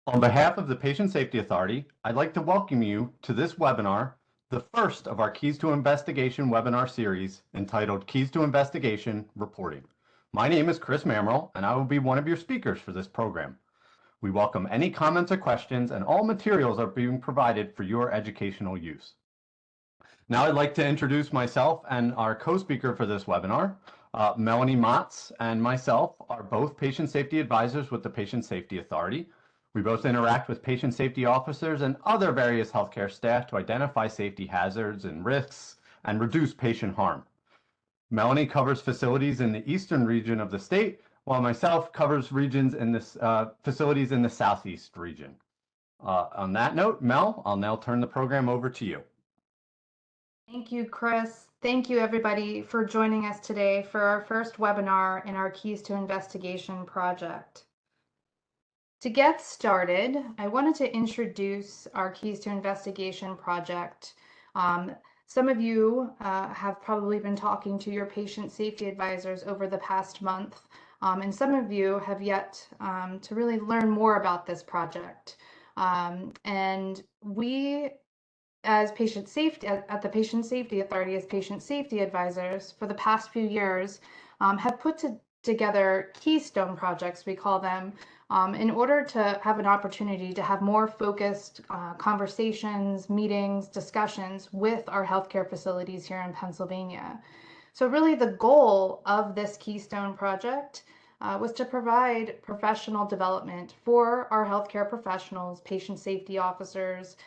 On behalf of the Patient Safety Authority, I'd like to welcome you to this webinar, the first of our Keys to Investigation webinar series entitled Keys to Investigation Reporting. My name is Chris Mamrell, and I will be one of your speakers for this program. We welcome any comments or questions, and all materials are being provided for your educational use. Now I'd like to introduce myself and our co-speaker for this webinar. Melanie Motz and myself are both patient safety advisors with the Patient Safety Authority. We both interact with patient safety officers and other various healthcare staff to identify safety hazards and risks and reduce patient harm. Melanie covers facilities in the eastern region of the state, while myself covers regions in this facilities in the southeast region. On that note, Mel, I'll now turn the program over to you. Thank you, Chris. Thank you, everybody, for joining us today for our first webinar in our Keys to Investigation project. To get started, I wanted to introduce our Keys to Investigation project. Some of you have probably been talking to your patient safety advisors over the past month, and some of you have yet to really learn more about this project. And we as patient safety at the Patient Safety Authority, as patient safety advisors for the past few years, have put together keystone projects, we call them, in order to have an opportunity to have more focused conversations, meetings, discussions with our healthcare facilities here in Pennsylvania. So really the goal of this keystone project was to provide professional development for our healthcare professionals, patient safety officers,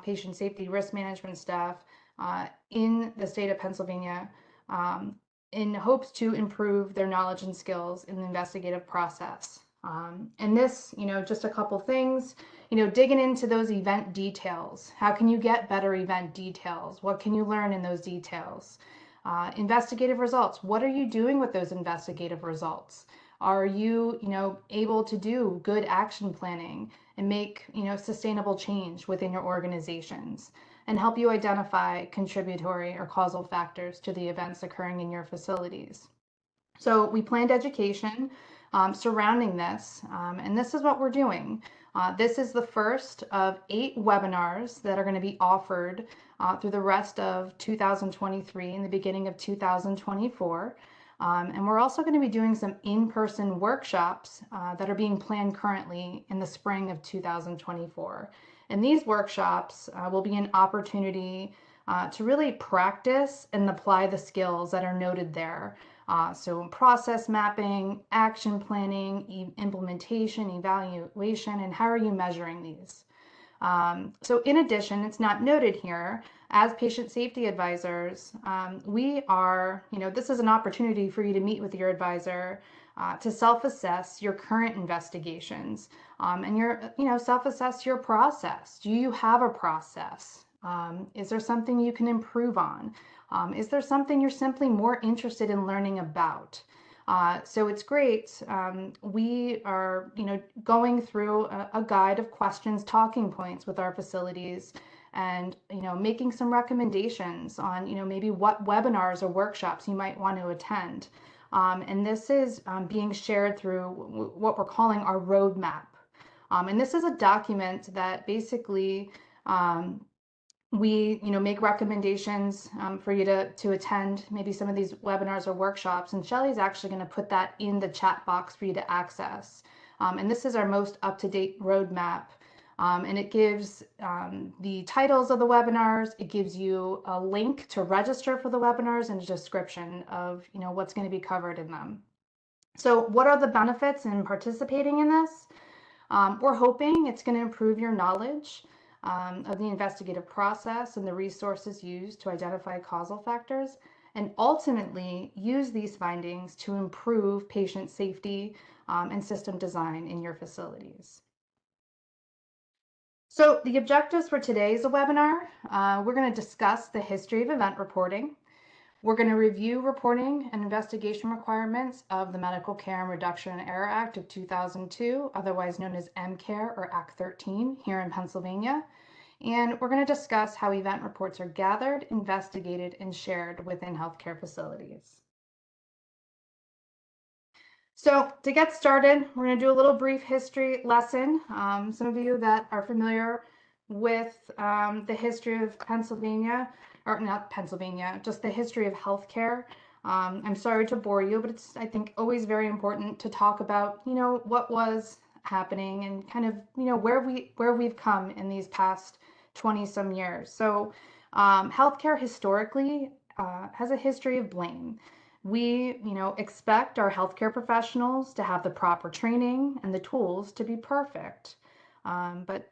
patient safety risk management staff in the state of Pennsylvania in hopes to improve their knowledge and skills in the investigative process. And this, just a couple things, digging into those event details. How can you get better event details? What can you learn in those details? Investigative results. What are you doing with those investigative results? Are you, able to do good action planning and make, sustainable change within your organizations and help you identify contributory or causal factors to the events occurring in your facilities? So we planned education surrounding this, and this is what we're doing. This is the first of 8 webinars that are going to be offered through the rest of 2023 and the beginning of 2024. And we're also going to be doing some in-person workshops that are being planned currently in the spring of 2024. And these workshops will be an opportunity to really practice and apply the skills that are noted there. So process mapping, action planning, implementation, evaluation, and how are you measuring these? So in addition, it's not noted here, as patient safety advisors, we are, this is an opportunity for you to meet with your advisor to self-assess your current investigations and self-assess your process. Do you have a process? Is there something you can improve on? Is there something you're simply more interested in learning about? So it's great. We are, going through a guide of questions, talking points with our facilities, and making some recommendations on maybe what webinars or workshops you might want to attend. And this is being shared through what we're calling our roadmap. And this is a document that basically we make recommendations for you to attend maybe some of these webinars or workshops, and Shelly's actually going to put that in the chat box for you to access. And this is our most up-to-date roadmap, and it gives the titles of the webinars, it gives you a link to register for the webinars, and a description of what's going to be covered in them. So what are the benefits in participating in this? We're hoping it's going to improve your knowledge of the investigative process and the resources used to identify causal factors, and ultimately use these findings to improve patient safety and system design in your facilities. So the objectives for today's webinar, we're going to discuss the history of event reporting. We're going to review reporting and investigation requirements of the Medical Care and Reduction in Error Act of 2002, otherwise known as MCARE or Act 13 here in Pennsylvania. And we're going to discuss how event reports are gathered, investigated, and shared within healthcare facilities. So to get started, we're going to do a little brief history lesson. Some of you that are familiar with the history of Pennsylvania, or not Pennsylvania, just the history of healthcare. I'm sorry to bore you, but it's, I think, always very important to talk about, what was happening and kind of, where we've come in these past 20 some years. So healthcare historically has a history of blame. We, expect our healthcare professionals to have the proper training and the tools to be perfect. But,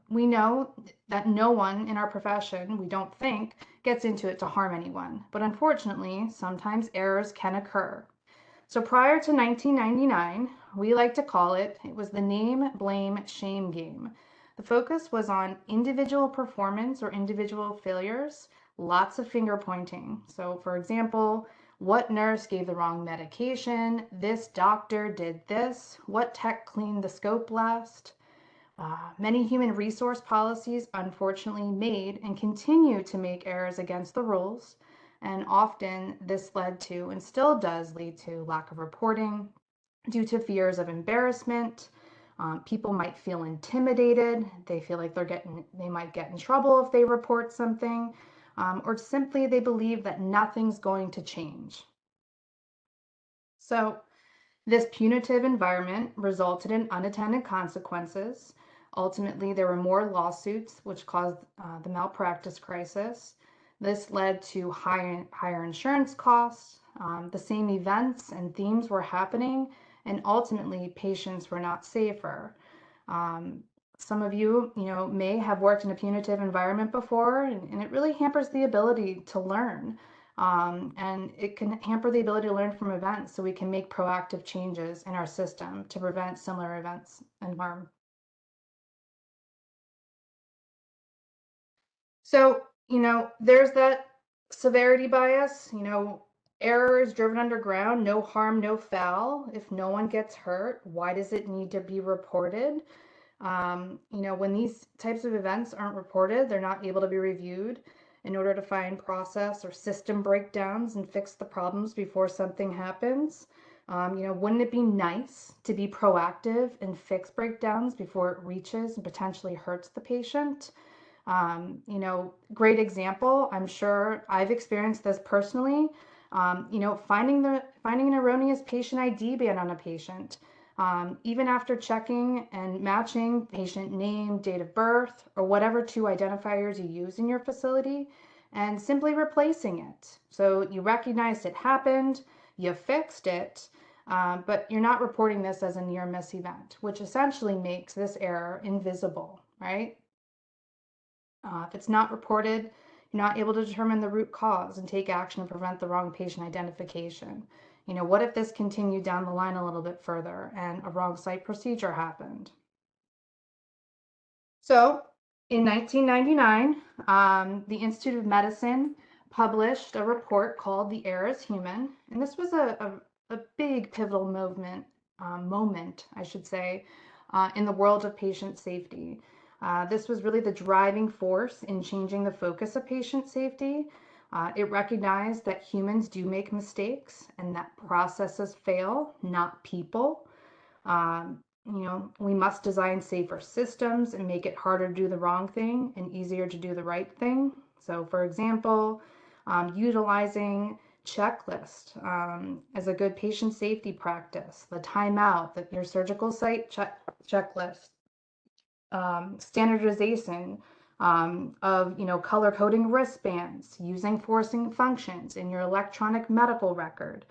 we know that no one in our profession, we don't think, gets into it to harm anyone. But unfortunately, sometimes errors can occur. So prior to 1999, we like to call it was the name, blame, shame game. The focus was on individual performance or individual failures, lots of finger pointing. So for example, what nurse gave the wrong medication? This doctor did this. What tech cleaned the scope last? Many human resource policies unfortunately made and continue to make errors against the rules, and often this led to and still does lead to lack of reporting due to fears of embarrassment. People might feel intimidated. They feel like they might get in trouble if they report something, or simply they believe that nothing's going to change. So this punitive environment resulted in unintended consequences. Ultimately, there were more lawsuits, which caused the malpractice crisis. This led to higher insurance costs. The same events and themes were happening, and ultimately, patients were not safer. Some of you, may have worked in a punitive environment before, and it really hampers the ability to learn. And it can hamper the ability to learn from events so we can make proactive changes in our system to prevent similar events and harm. So, there's that severity bias, error is driven underground, no harm, no foul. If no one gets hurt, why does it need to be reported? When these types of events aren't reported, they're not able to be reviewed in order to find process or system breakdowns and fix the problems before something happens. Wouldn't it be nice to be proactive and fix breakdowns before it reaches and potentially hurts the patient? Great example. I'm sure I've experienced this personally. Finding an erroneous patient ID band on a patient. Even after checking and matching patient name, date of birth, or whatever two identifiers you use in your facility, and simply replacing it. So you recognized it happened, you fixed it, but you're not reporting this as a near miss event, which essentially makes this error invisible, right? If it's not reported, you're not able to determine the root cause and take action to prevent the wrong patient identification. What if this continued down the line a little bit further and a wrong site procedure happened? So in 1999, the Institute of Medicine published a report called The Error is Human. And this was a big pivotal moment, I should say, in the world of patient safety. This was really the driving force in changing the focus of patient safety. It recognized that humans do make mistakes and that processes fail, not people. We must design safer systems and make it harder to do the wrong thing and easier to do the right thing. So, for example, utilizing checklist as a good patient safety practice, the timeout, your surgical site checklist, standardization of color coding wristbands, using forcing functions in your electronic medical record,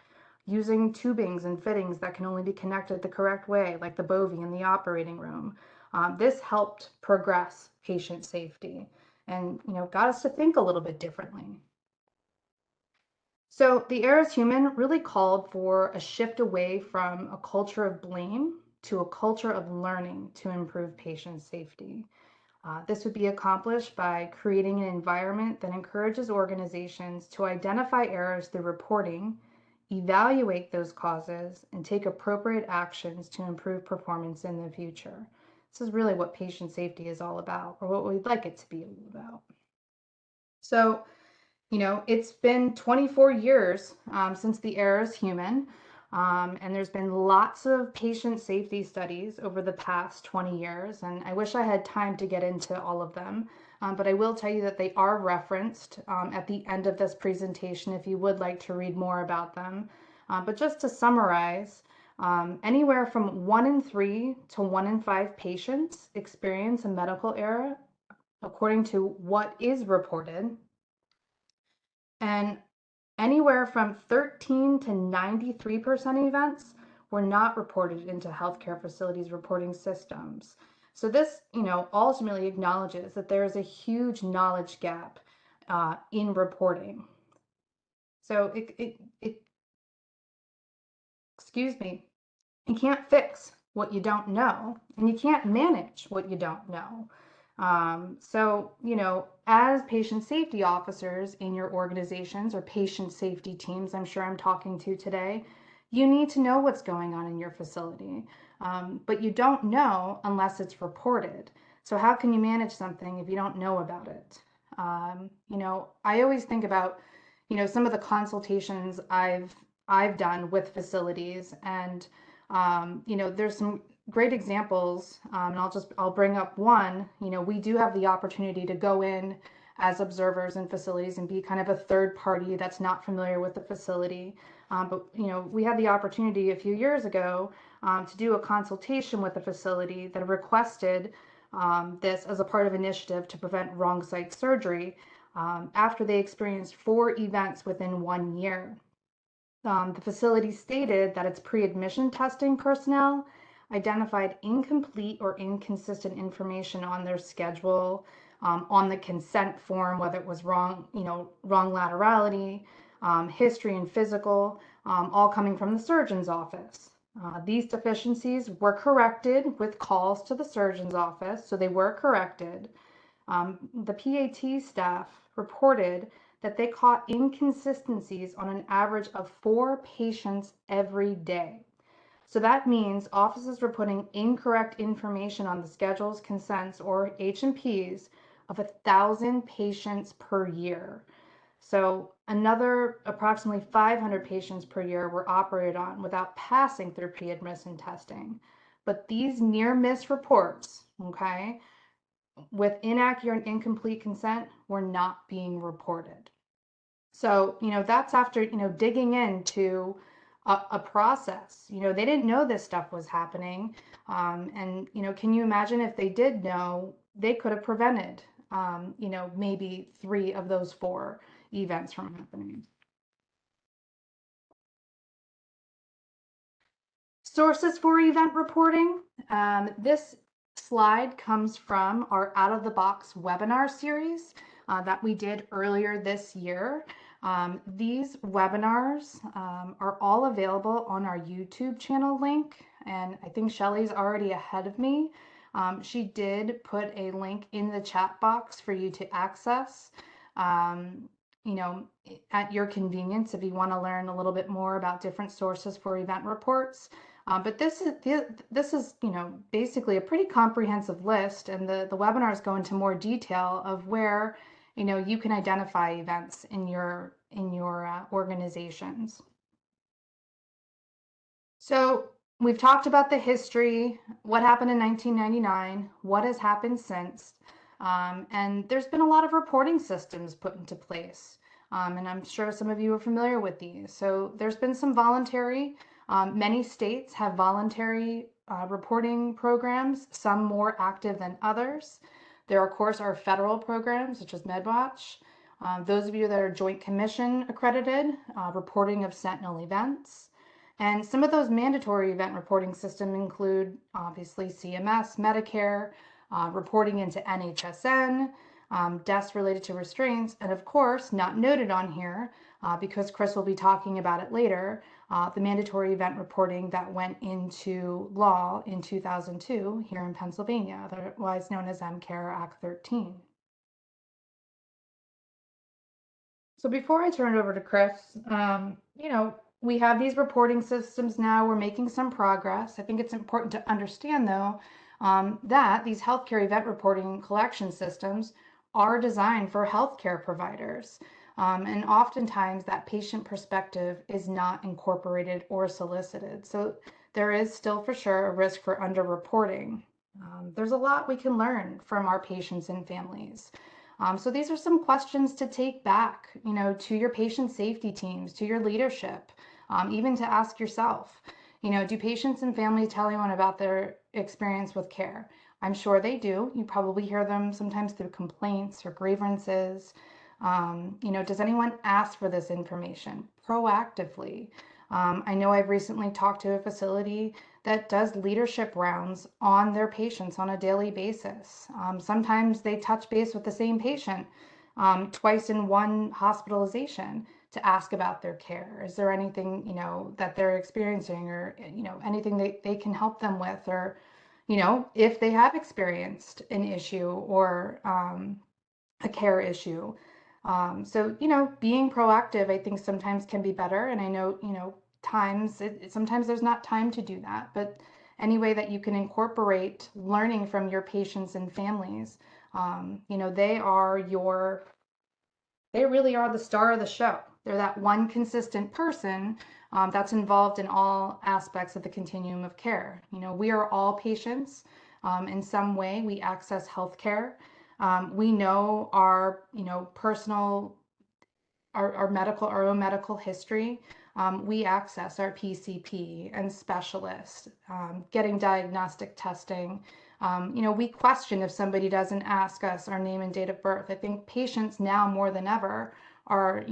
using tubings and fittings that can only be connected the correct way, like the Bovie in the operating room. This helped progress patient safety and got us to think a little bit differently. So the Error is Human really called for a shift away from a culture of blame to a culture of learning to improve patient safety. This would be accomplished by creating an environment that encourages organizations to identify errors through reporting, evaluate those causes, and take appropriate actions to improve performance in the future. This is really what patient safety is all about, or what we'd like it to be all about. So, it's been 24 years since The Error is Human. And there's been lots of patient safety studies over the past 20 years, and I wish I had time to get into all of them. But I will tell you that they are referenced at the end of this presentation if you would like to read more about them. But just to summarize, anywhere from 1 in 3 to 1 in 5 patients experience a medical error according to what is reported. And anywhere from 13 to 93% of events were not reported into healthcare facilities reporting systems. So this, ultimately acknowledges that there is a huge knowledge gap in reporting. So excuse me, you can't fix what you don't know, and you can't manage what you don't know. So, as patient safety officers in your organizations or patient safety teams, I'm sure I'm talking to today, you need to know what's going on in your facility. But you don't know unless it's reported. So how can you manage something if you don't know about it? I always think about, some of the consultations I've done with facilities, and there's some great examples, and I'll bring up one. We do have the opportunity to go in as observers in facilities and be kind of a third party that's not familiar with the facility. But we had the opportunity a few years ago to do a consultation with a facility that requested this as a part of an initiative to prevent wrong site surgery after they experienced 4 events within 1 year. The facility stated that its pre-admission testing personnel identified incomplete or inconsistent information on their schedule, on the consent form, whether it was wrong laterality, history and physical, all coming from the surgeon's office. These deficiencies were corrected with calls to the surgeon's office, so they were corrected. The PAT staff reported that they caught inconsistencies on an average of 4 patients every day. So that means offices were putting incorrect information on the schedules, consents, or H&Ps of 1,000 patients per year. So another approximately 500 patients per year were operated on without passing through pre-admission testing. But these near miss reports, okay, with inaccurate and incomplete consent were not being reported. So, that's after, digging into a process. They didn't know this stuff was happening. And, can you imagine if they did know, they could have prevented, maybe 3 of those 4 events from happening. Sources for event reporting. This slide comes from our Out of the Box webinar series that we did earlier this year. These webinars are all available on our YouTube channel link, and I think Shelly's already ahead of me. She did put a link in the chat box for you to access, at your convenience if you want to learn a little bit more about different sources for event reports. But this is basically a pretty comprehensive list, and the webinars go into more detail of where you can identify events in your organizations. So we've talked about the history, what happened in 1999, what has happened since, and there's been a lot of reporting systems put into place. And I'm sure some of you are familiar with these. So there's been some voluntary, many states have voluntary reporting programs, some more active than others. There, of course, are federal programs such as MedWatch. Those of you that are Joint Commission accredited, reporting of Sentinel events. And some of those mandatory event reporting systems include, obviously, CMS, Medicare, reporting into NHSN, deaths related to restraints, and of course, not noted on here, because Chris will be talking about it later, the mandatory event reporting that went into law in 2002 here in Pennsylvania, otherwise known as MCARE Act 13. So before I turn it over to Chris, we have these reporting systems now. We're making some progress. I think it's important to understand, though, that these healthcare event reporting collection systems are designed for healthcare providers. And oftentimes that patient perspective is not incorporated or solicited. So there is still for sure a risk for underreporting. There's a lot we can learn from our patients and families. So these are some questions to take back, to your patient safety teams, to your leadership, even to ask yourself, do patients and families tell anyone about their experience with care? I'm sure they do. You probably hear them sometimes through complaints or grievances. Does anyone ask for this information proactively? I know I've recently talked to a facility that does leadership rounds on their patients on a daily basis. Sometimes they touch base with the same patient twice in one hospitalization to ask about their care. Is there anything, that they're experiencing or, anything they can help them with, or, if they have experienced an issue or a care issue. So, being proactive, I think sometimes can be better. And I know, sometimes there's not time to do that, but any way that you can incorporate learning from your patients and families, they really are the star of the show. They're that one consistent person that's involved in all aspects of the continuum of care. We are all patients. In some way, we access healthcare. We know our, personal, our own medical history. We access our PCP and specialists, getting diagnostic testing. We question if somebody doesn't ask us our name and date of birth. I think patients now more than ever are,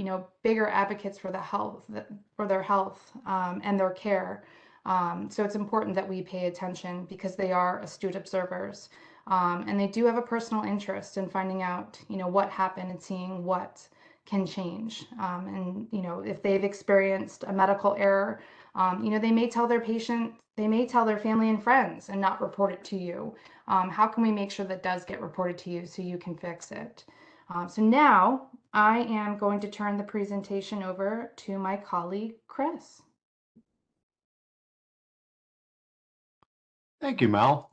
bigger advocates for their health and their care. So it's important that we pay attention because they are astute observers. And they do have a personal interest in finding out, what happened and seeing what can change. And, if they've experienced a medical error, they may tell their patient, they may tell their family and friends and not report it to you. How can we make sure that does get reported to you so you can fix it? So now I am going to turn the presentation over to my colleague, Chris. Thank you, Mel.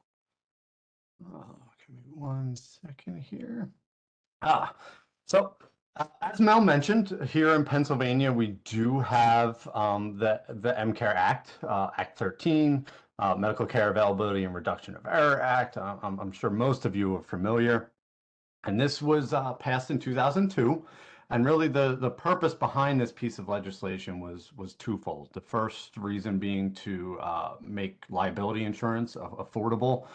Give me 1 second here. As Mel mentioned, here in Pennsylvania, we do have the MCARE Act, Act 13, Medical Care Availability and Reduction of Error Act. I'm sure most of you are familiar. And this was passed in 2002. And really the purpose behind this piece of legislation was twofold. The first reason being to make liability insurance affordable.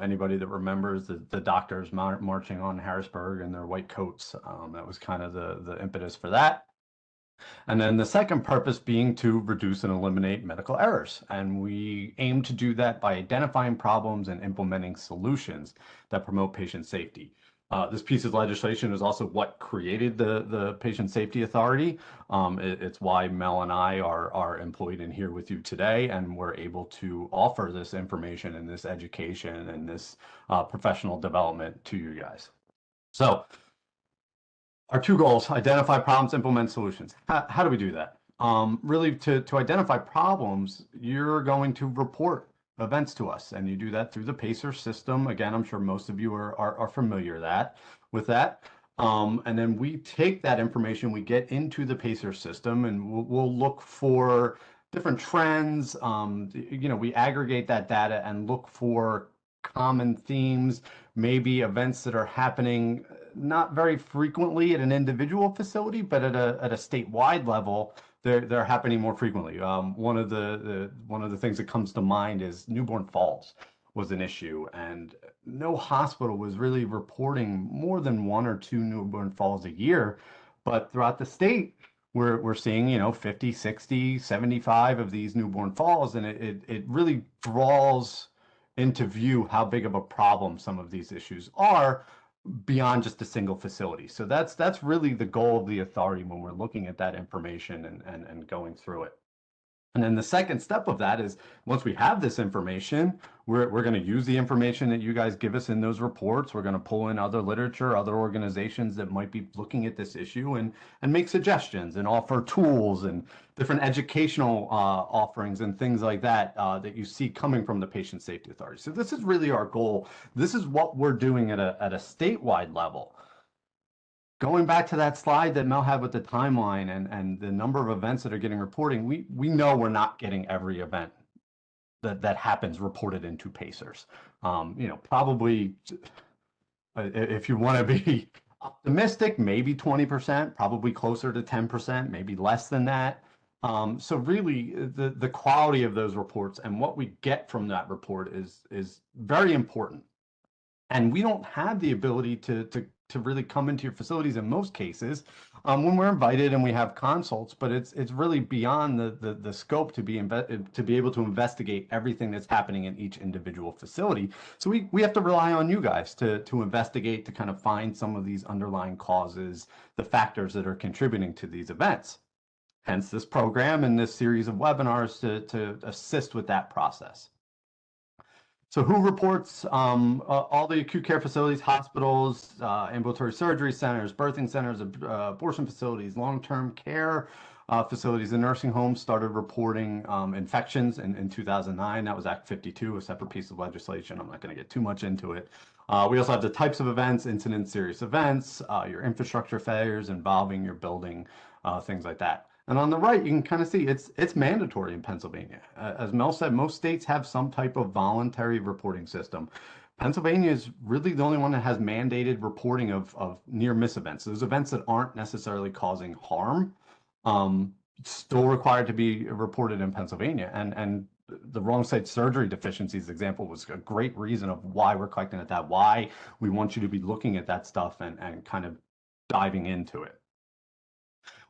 Anybody that remembers the doctors marching on Harrisburg in their white coats, that was kind of the impetus for that. And then the second purpose being to reduce and eliminate medical errors. And we aim to do that by identifying problems and implementing solutions that promote patient safety. This piece of legislation is also what created the Patient Safety Authority. It's why Mel and I are employed in here with you today, and we're able to offer this information and this education and this professional development to you guys. So our two goals: identify problems, implement solutions. How do we do that? Really, to identify problems, you're going to report events to us, and you do that through the PACER system. Again, I'm sure most of you are familiar with that. And then we take that information, we get into the PACER system, and we'll look for different trends. We aggregate that data and look for common themes, maybe events that are happening not very frequently at an individual facility, but at a statewide level, they're happening more frequently. One of the things that comes to mind is newborn falls was an issue, and no hospital was really reporting more than 1 or 2 newborn falls a year. But throughout the state, we're seeing 50, 60, 75 of these newborn falls, and it really draws into view how big of a problem some of these issues are beyond just a single facility. So that's really the goal of the authority when we're looking at that information and going through it. And then the second step of that is, once we have this information, we're going to use the information that you guys give us in those reports. We're going to pull in other literature, other organizations that might be looking at this issue, and make suggestions and offer tools and different educational offerings and things like that that you see coming from the Patient Safety Authority. So this is really our goal. This is what we're doing at a statewide level. going back to that slide that Mel had with the timeline and the number of events that are getting reporting, we know we're not getting every event that happens reported into Pacers. Probably if you want to be optimistic, maybe 20%, probably closer to 10%, maybe less than that. So really, the quality of those reports and what we get from that report is very important. And we don't have the ability to really come into your facilities in most cases when we're invited and we have consults, but it's really beyond the scope to be able to investigate everything that's happening in each individual facility. So we have to rely on you guys to investigate, to kind of find some of these underlying causes, the factors that are contributing to these events. Hence this program and this series of webinars to assist with that process. So who reports? All the acute care facilities, hospitals, ambulatory surgery centers, birthing centers, abortion facilities, long-term care facilities, and nursing homes started reporting infections in 2009. That was Act 52, a separate piece of legislation. I'm not going to get too much into it. We also have the types of events, incident, serious events, your infrastructure failures involving your building, things like that. And on the right, you can kind of see it's mandatory in Pennsylvania. As Mel said, most states have some type of voluntary reporting system. Pennsylvania is really the only one that has mandated reporting of near miss events. Those events that aren't necessarily causing harm, still required to be reported in Pennsylvania. And the wrong side surgery deficiencies example was a great reason of why we're collecting at that, why we want you to be looking at that stuff and kind of diving into it.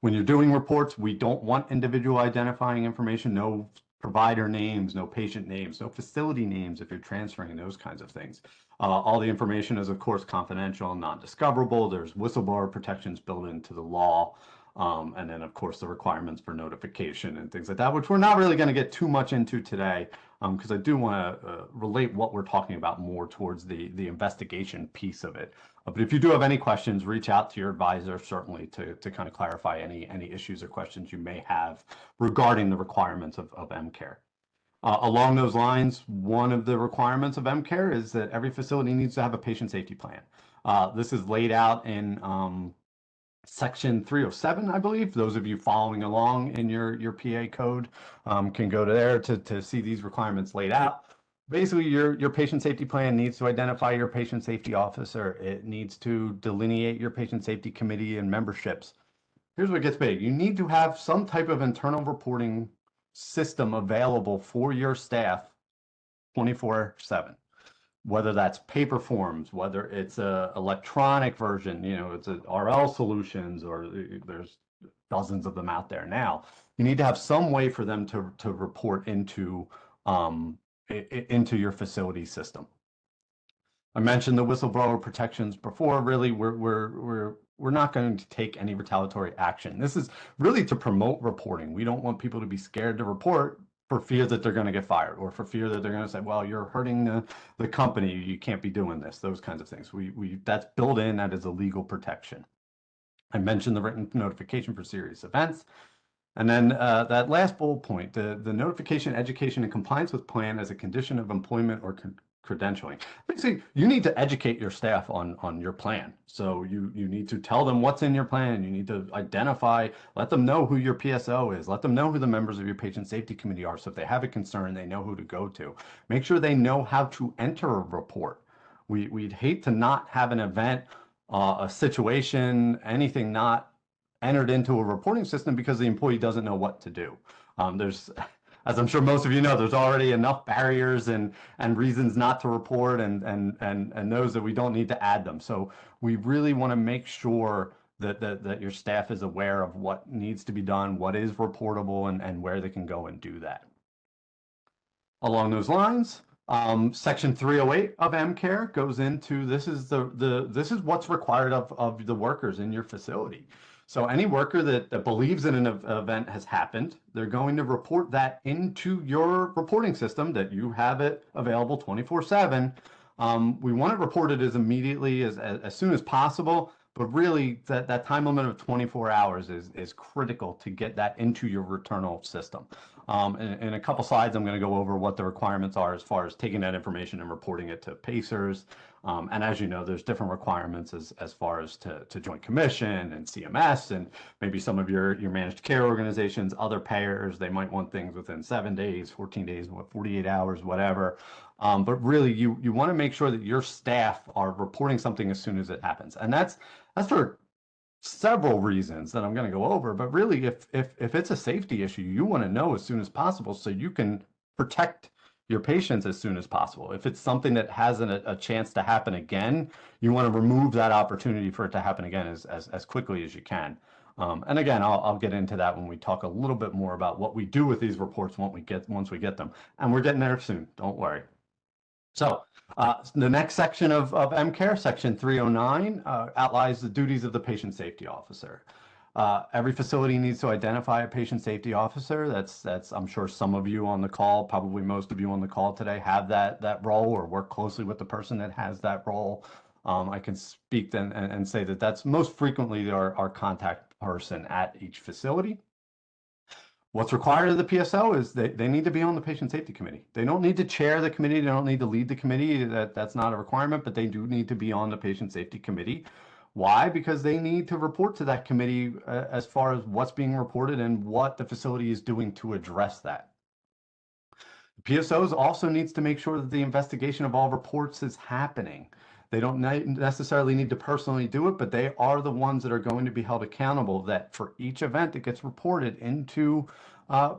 When you're doing reports, we don't want individual identifying information, no provider names, no patient names, no facility names if you're transferring, those kinds of things. All the information is, of course, confidential and non-discoverable. There's whistleblower protections built into the law. And then, of course, the requirements for notification and things like that, which we're not really going to get too much into today, because I do want to relate what we're talking about more towards the investigation piece of it. But if you do have any questions, reach out to your advisor, certainly, to kind of clarify any issues or questions you may have regarding the requirements of MCARE. Along those lines, one of the requirements of MCARE is that every facility needs to have a patient safety plan. This is laid out in Section 307, I believe. Those of you following along in your PA code can go to there to see these requirements laid out. Basically, your patient safety plan needs to identify your patient safety officer. It needs to delineate your patient safety committee and memberships. Here's what gets big. You need to have some type of internal reporting system available for your staff 24/7. Whether that's paper forms, whether it's a electronic version, it's a RL Solutions, or there's dozens of them out there now. You need to have some way for them to report into your facility system. I mentioned the whistleblower protections before. Really, we're not going to take any retaliatory action. This is really to promote reporting. We don't want people to be scared to report for fear that they're going to get fired, or for fear that they're going to say, well, you're hurting the company, you can't be doing this, those kinds of things. That's built in, that is a legal protection. I mentioned the written notification for serious events. And then that last bullet point, the notification, education, and compliance with plan as a condition of employment or credentialing. Basically, you need to educate your staff on your plan. So you need to tell them what's in your plan. You need to identify, let them know who your PSO is. Let them know who the members of your patient safety committee are. So if they have a concern, they know who to go to. Make sure they know how to enter a report. We'd hate to not have an event, a situation, anything not entered into a reporting system because the employee doesn't know what to do. As I'm sure most of you know, there's already enough barriers and reasons not to report and those that we don't need to add them. So we really want to make sure that your staff is aware of what needs to be done, what is reportable, and where they can go and do that. Along those lines, Section 308 of MCARE goes into this is what's required of the workers in your facility. So any worker that believes that an event has happened, they're going to report that into your reporting system, that you have it available 24/7. We want it reported as immediately as soon as possible, but really that time limit of 24 hours is critical to get that into your internal system. In a couple slides, I'm going to go over what the requirements are as far as taking that information and reporting it to Pacers. And as you know, there's different requirements as far as to Joint Commission and CMS, and maybe some of your managed care organizations, other payers, they might want things within 7 days, 14 days, 48 hours, whatever. But really, you want to make sure that your staff are reporting something as soon as it happens. And that's for several reasons that I'm going to go over, but really if it's a safety issue, you want to know as soon as possible so you can protect your patients as soon as possible. If it's something that hasn't a chance to happen again, you want to remove that opportunity for it to happen again as quickly as you can. And again, I'll get into that when we talk a little bit more about what we do with these reports once we get them. And we're getting there soon, don't worry. So the next section of MCARE, section 309, outlines the duties of the patient safety officer. Every facility needs to identify a patient safety officer. That's I'm sure some of you on the call, probably most of you on the call today, have that role or work closely with the person that has that role. I can speak then and say that that's most frequently our contact person at each facility. What's required of the PSO is they need to be on the patient safety committee. They don't need to chair the committee. They don't need to lead the committee. That's not a requirement, but they do need to be on the patient safety committee. Why? Because they need to report to that committee as far as what's being reported and what the facility is doing to address that. The PSOs also needs to make sure that the investigation of all reports is happening. They don't necessarily need to personally do it, but they are the ones that are going to be held accountable that for each event that gets reported into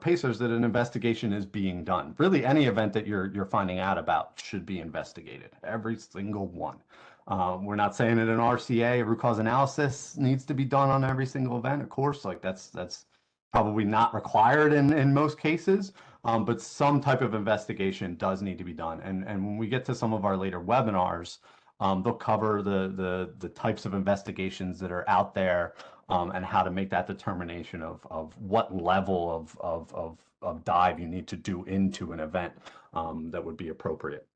Pacers that an investigation is being done. Really, any event that you're finding out about should be investigated, every single one. We're not saying that an RCA, a root cause analysis, needs to be done on every single event. Of course, like that's probably not required in most cases, but some type of investigation does need to be done. And when we get to some of our later webinars, they'll cover the types of investigations that are out there and how to make that determination of what level of dive you need to do into an event that would be appropriate.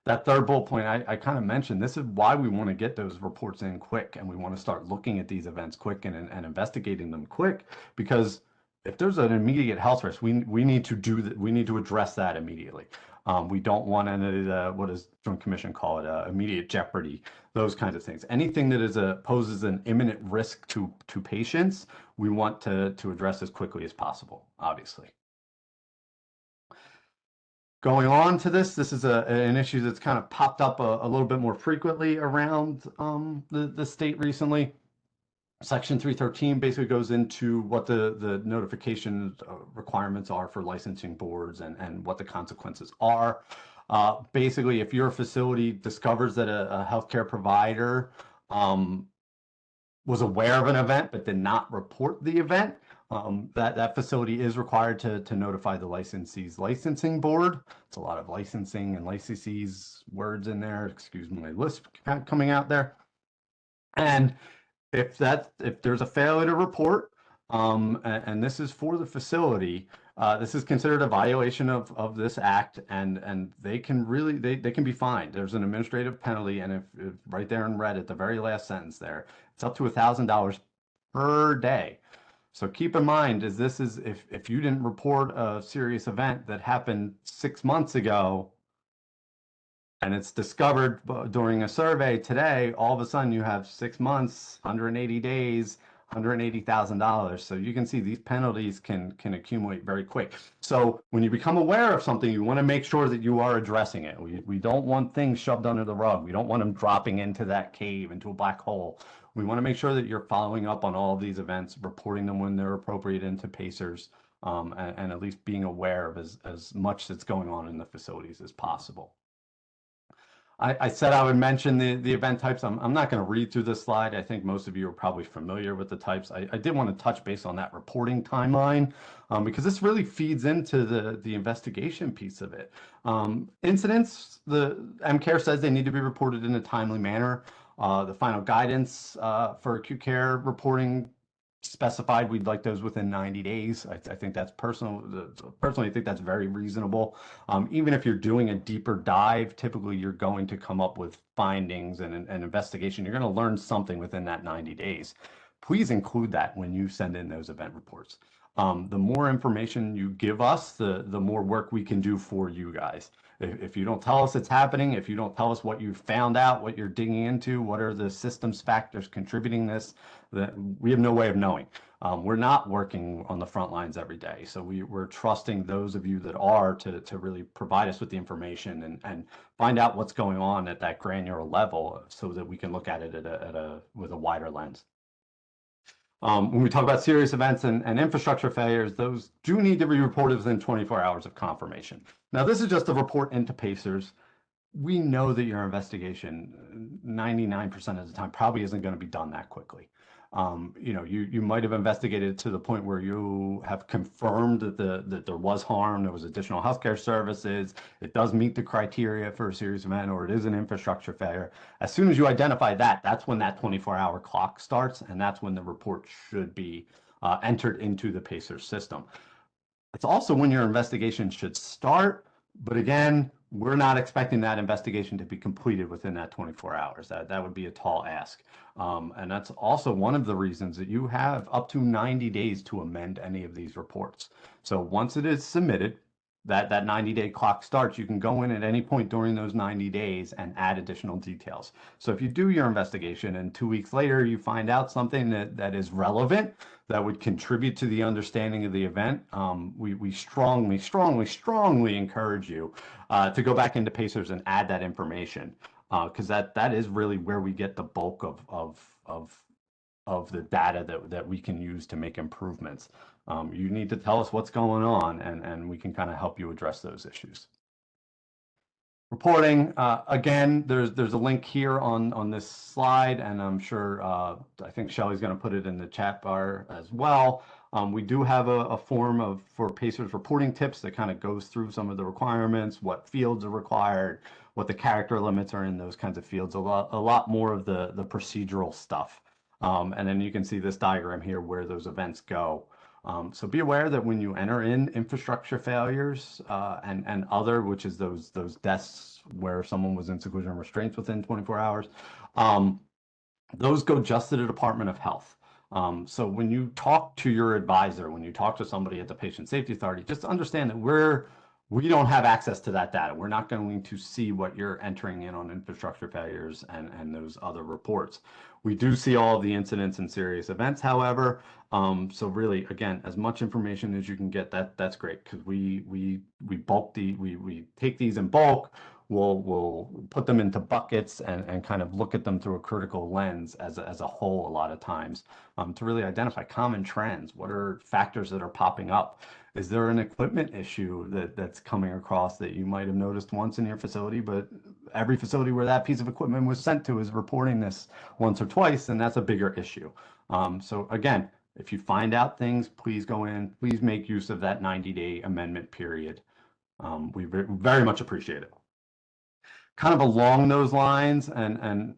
That third bullet point I kind of mentioned, this is why we want to get those reports in quick, and we want to start looking at these events quick and investigating them quick, because if there's an immediate health risk, we need to do that. We need to address that immediately. We don't want any what does Joint Commission call it, immediate jeopardy, those kinds of things. Anything that poses an imminent risk to patients, we want to address as quickly as possible, obviously. Going on to this is an issue that's kind of popped up a little bit more frequently around the state recently. Section 313 basically goes into what the notification requirements are for licensing boards and what the consequences are. Basically, if your facility discovers that a healthcare provider was aware of an event but did not report the event, that facility is required to notify the licensee's licensing board. It's a lot of licensing and licensees words in there. Excuse me, my lisp coming out there. And if there's a failure to report, and this is for the facility, this is considered a violation of this act, and they can really they can be fined. There's an administrative penalty, and if right there in red at the very last sentence there, it's up to $1,000 per day. So keep in mind, if you didn't report a serious event that happened 6 months ago, and it's discovered during a survey today, all of a sudden you have 6 months, 180 days, $180,000. So you can see these penalties can accumulate very quick. So when you become aware of something, you want to make sure that you are addressing it. We don't want things shoved under the rug. We don't want them dropping into that cave, into a black hole. We want to make sure that you're following up on all of these events, reporting them when they're appropriate into Pacers, and at least being aware of as much that's going on in the facilities as possible. I said I would mention the event types. I'm not going to read through this slide. I think most of you are probably familiar with the types. I did want to touch base on that reporting timeline because this really feeds into the investigation piece of it. Incidents, the MCARE says they need to be reported in a timely manner. The final guidance for acute care reporting specified we'd like those within 90 days. I think that's personally, I think that's very reasonable. Even if you're doing a deeper dive, typically you're going to come up with findings and an investigation. You're going to learn something within that 90 days. Please include that when you send in those event reports. The more information you give us, the more work we can do for you guys. If you don't tell us it's happening, if you don't tell us what you found out, what you're digging into, what are the systems factors contributing this, that we have no way of knowing. We're not working on the front lines every day, so we're trusting those of you that are to really provide us with the information and find out what's going on at that granular level, so that we can look at it with a wider lens. When we talk about serious events and infrastructure failures, those do need to be reported within 24 hours of confirmation. Now, this is just a report into Pacers. We know that your investigation 99% of the time probably isn't going to be done that quickly. You might have investigated to the point where you have confirmed that there was harm, there was additional healthcare services, it does meet the criteria for a serious event, or it is an infrastructure failure. As soon as you identify that, that's when that 24-hour clock starts, and that's when the report should be entered into the Pacer system. It's also when your investigation should start, but again, we're not expecting that investigation to be completed within that 24 hours. That would be a tall ask. And that's also one of the reasons that you have up to 90 days to amend any of these reports. So once it is submitted, that 90-day clock starts, you can go in at any point during those 90 days and add additional details. So if you do your investigation and 2 weeks later you find out something that is relevant, that would contribute to the understanding of the event, we strongly, strongly, strongly encourage you to go back into Pacers and add that information, because that is really where we get the bulk of the data that we can use to make improvements. You need to tell us what's going on, and we can kind of help you address those issues. Reporting, again, there's a link here on this slide, and I'm sure, I think Shelly's going to put it in the chat bar as well. We do have a form for Pacers reporting tips that kind of goes through some of the requirements, what fields are required, what the character limits are in those kinds of fields, a lot more of the procedural stuff. And then you can see this diagram here where those events go. So be aware that when you enter in infrastructure failures and other, which is those deaths where someone was in seclusion restraints within 24 hours, those go just to the Department of Health. So when you talk to your advisor, when you talk to somebody at the Patient Safety Authority, just understand that we don't have access to that data. We're not going to see what you're entering in on infrastructure failures and those other reports. We do see all of the incidents and serious events, however. So really, again, as much information as you can get, that's great, because we take these in bulk. We'll put them into buckets and kind of look at them through a critical lens as a whole a lot of times, to really identify common trends. What are factors that are popping up? Is there an equipment issue that's coming across that you might have noticed once in your facility, but every facility where that piece of equipment was sent to is reporting this once or twice, and that's a bigger issue. So again, if you find out things, please go in, please make use of that 90-day amendment period. We very much appreciate it. Kind of along those lines, and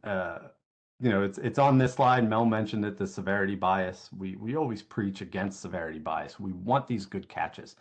it's on this slide. Mel mentioned that the severity bias. We always preach against severity bias. We want these good catches.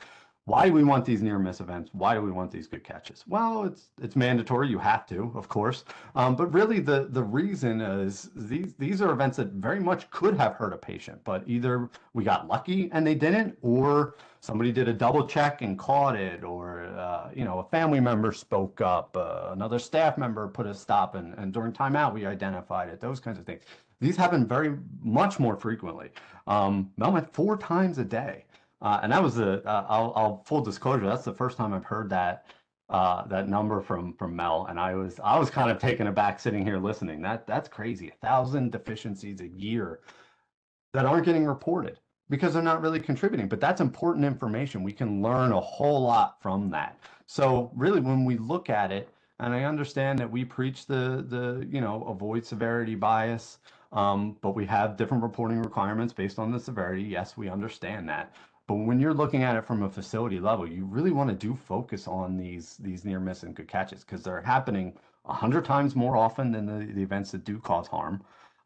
Why do we want these near miss events? Why do we want these good catches? Well, it's mandatory. You have to, of course. But really, the reason is these are events that very much could have hurt a patient, but either we got lucky and they didn't, or somebody did a double check and caught it, or a family member spoke up, another staff member put a stop, and during timeout we identified it. Those kinds of things. These happen very much more frequently. Mel went 4 times a day. And that was I'll full disclosure, that's the first time I've heard that number from Mel, and I was kind of taken aback sitting here listening. That's crazy. 1,000 deficiencies a year that aren't getting reported because they're not really contributing. But that's important information. We can learn a whole lot from that. So really, when we look at it, and I understand that we preach the avoid severity bias, but we have different reporting requirements based on the severity. Yes, we understand that. But when you're looking at it from a facility level, you really want to focus on these near miss and good catches, because they're happening 100 times more often than the events that do cause harm.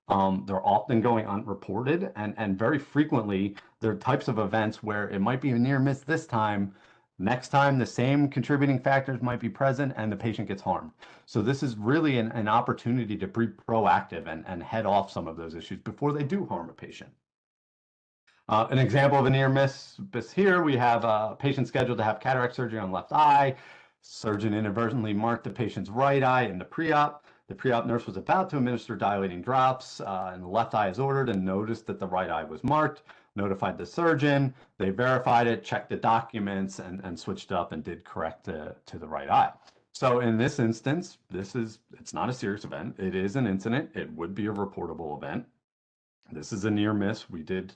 They're often going unreported, and very frequently there are types of events where it might be a near miss this time. Next time, the same contributing factors might be present and the patient gets harmed. So this is really an opportunity to be proactive and head off some of those issues before they do harm a patient. An example of a near miss here, we have a patient scheduled to have cataract surgery on left eye. Surgeon inadvertently marked the patient's right eye in the pre-op. The pre-op nurse was about to administer dilating drops, and the left eye is ordered and noticed that the right eye was marked, notified the surgeon, they verified it, checked the documents, and switched up and did correct to the right eye. So in this instance, it's not a serious event. It is an incident. It would be a reportable event. This is a near miss. We did,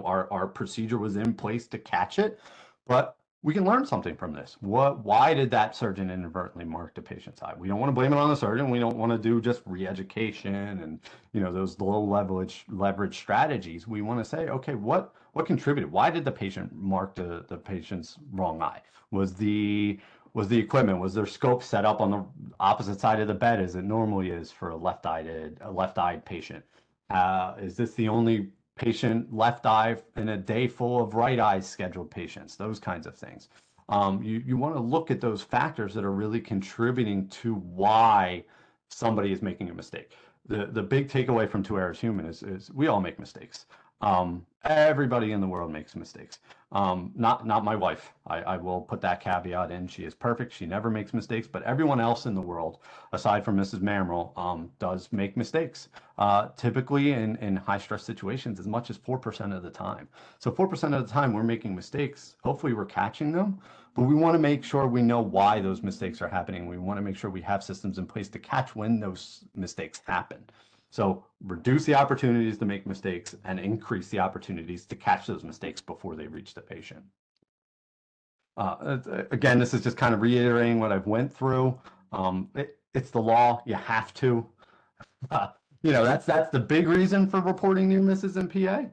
our procedure was in place to catch it, but we can learn something from this. Why did that surgeon inadvertently mark the patient's eye? We don't want to blame it on the surgeon. We don't want to do just re-education and, those low leverage strategies. We want to say, okay, what contributed? Why did the patient mark the patient's wrong eye? Was the equipment, was their scope set up on the opposite side of the bed as it normally is for a left-eyed patient? Is this the only patient left eye in a day full of right eye scheduled patients? Those kinds of things. You want to look at those factors that are really contributing to why somebody is making a mistake. The big takeaway from Two Errors Human is we all make mistakes. Everybody in the world makes mistakes. Not my wife. I will put that caveat in. She is perfect. She never makes mistakes, but everyone else in the world, aside from Mrs. Mamrel, does make mistakes. Typically in high stress situations, as much as 4% of the time. So 4% of the time we're making mistakes. Hopefully we're catching them, but we want to make sure we know why those mistakes are happening. We want to make sure we have systems in place to catch when those mistakes happen. So reduce the opportunities to make mistakes and increase the opportunities to catch those mistakes before they reach the patient. Again, this is just kind of reiterating what I've went through. It's the law. You have to. That's the big reason for reporting near misses in PA.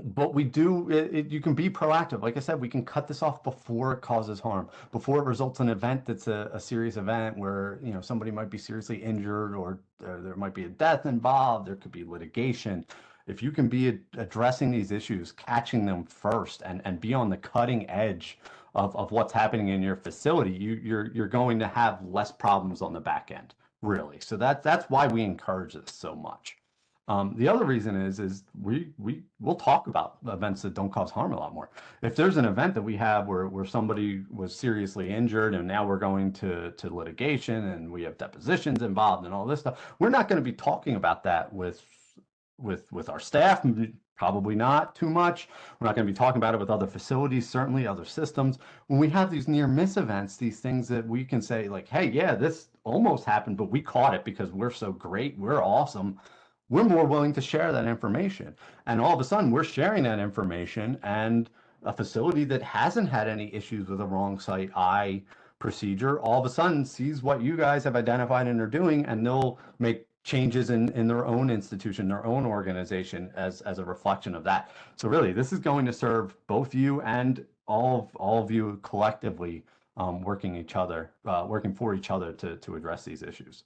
But we do, you can be proactive. Like I said, we can cut this off before it causes harm, before it results in an event that's a serious event where, somebody might be seriously injured or there might be a death involved. There could be litigation. If you can be addressing these issues, catching them first and be on the cutting edge of what's happening in your facility, you're going to have less problems on the back end, really. So that's why we encourage this so much. The other reason is we'll talk about events that don't cause harm a lot more. If there's an event that we have where somebody was seriously injured and now we're going to litigation and we have depositions involved and all this stuff, we're not going to be talking about that with our staff, probably not too much. We're not going to be talking about it with other facilities, certainly other systems. When we have these near miss events, these things that we can say like, hey, yeah, this almost happened, but we caught it because we're so great, we're awesome. We're more willing to share that information. And all of a sudden, we're sharing that information, and a facility that hasn't had any issues with a wrong site eye procedure all of a sudden sees what you guys have identified and are doing, and they'll make changes in their own institution, their own organization as a reflection of that. So really, this is going to serve both you and all of you collectively working for each other to address these issues.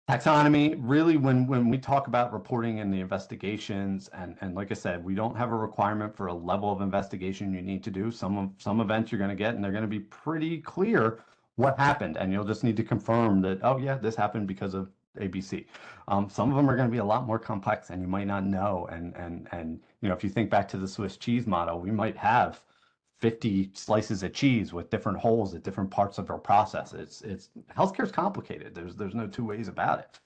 Taxonomy, really, when we talk about reporting in the investigations, and like I said, we don't have a requirement for a level of investigation you need to do. Some events you're going to get, and they're going to be pretty clear what happened, and you'll just need to confirm that, oh yeah, this happened because of ABC. Some of them are going to be a lot more complex, and you might not know. And if you think back to the Swiss cheese model, we might have 50 slices of cheese with different holes at different parts of our process. Healthcare is complicated. There's no two ways about it.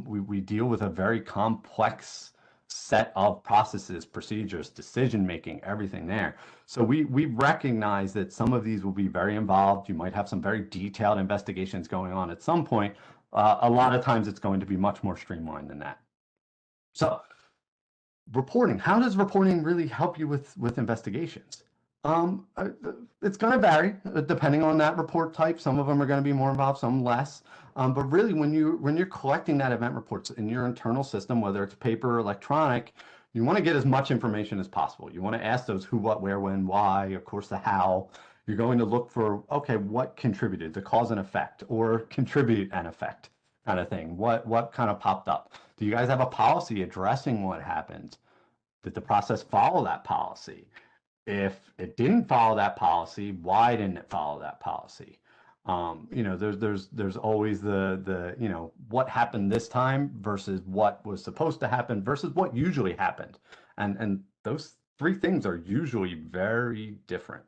We deal with a very complex set of processes, procedures, decision making, everything there. So we recognize that some of these will be very involved. You might have some very detailed investigations going on at some point. A lot of times it's going to be much more streamlined than that. So reporting, how does reporting really help you with investigations? It's going to vary depending on that report type. Some of them are going to be more involved, some less. But really, when you're collecting that event reports in your internal system, whether it's paper or electronic, you want to get as much information as possible. You want to ask those who, what, where, when, why, of course, the how. You're going to look for, okay, what contributed, the cause and effect, or contribute and effect kind of thing. What kind of popped up? Do you guys have a policy addressing what happened? Did the process follow that policy? If it didn't follow that policy, why didn't it follow that policy? There's always the what happened this time versus what was supposed to happen versus what usually happened. And those three things are usually very different.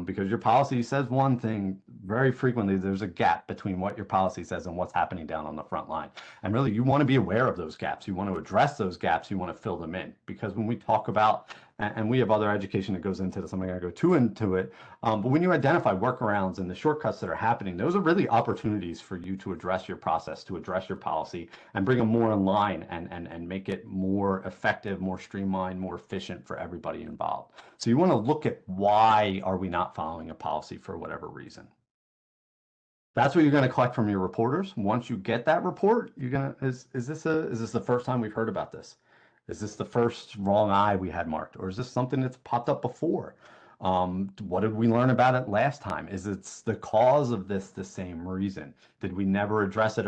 Because your policy says one thing, very frequently there's a gap between what your policy says and what's happening down on the front line. And really, you want to be aware of those gaps. You want to address those gaps. You want to fill them in. Because when we talk about, and we have other education that goes into this, I'm not going to go too into it, but when you identify workarounds and the shortcuts that are happening, those are really opportunities for you to address your process, to address your policy, and bring them more in line and make it more effective, more streamlined, more efficient for everybody involved. So you want to look at why are we not following a policy for whatever reason. That's what you're going to collect from your reporters. Once you get that report, you're going to, is this the first time we've heard about this? Is this the first wrong eye we had marked? Or is this something that's popped up before? What did we learn about it last time? Is it the cause of this the same reason? Did we never address it